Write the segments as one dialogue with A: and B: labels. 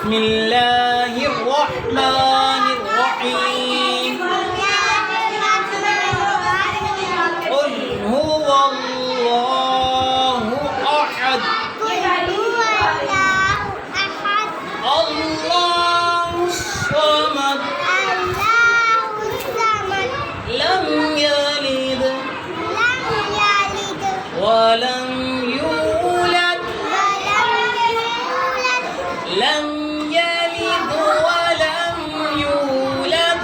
A: بسم الله الرحمن الرحيم قل هو الله أحد الله الصمد لم يلد ولم يولد لم يلد ولم يولد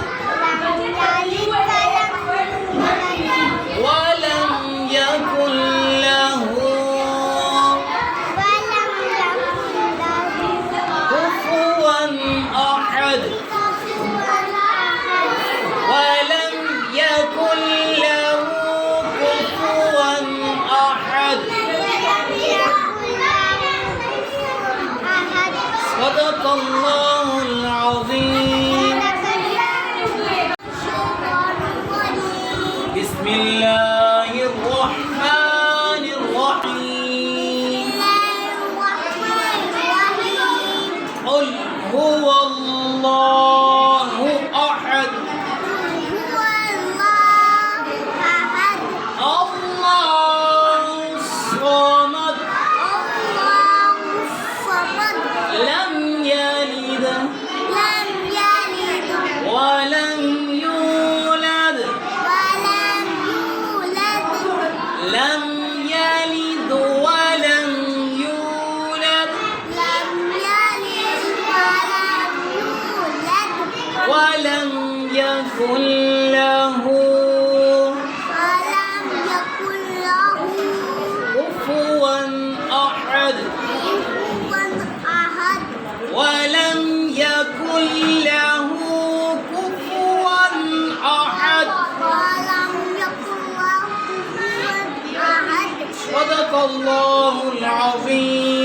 A: ولم يكن له كفوا أحد ولم يكن له كفوا أحد صدق الله العظيم. بسم الله الرحمن الرحيم قل هو الله أحد الله الصمد لم يلد ولم يولد لم يلد ولم يولد ولم يكن له كفوا أحد ولم يكن له كفوا أحد صدق الله العظيم.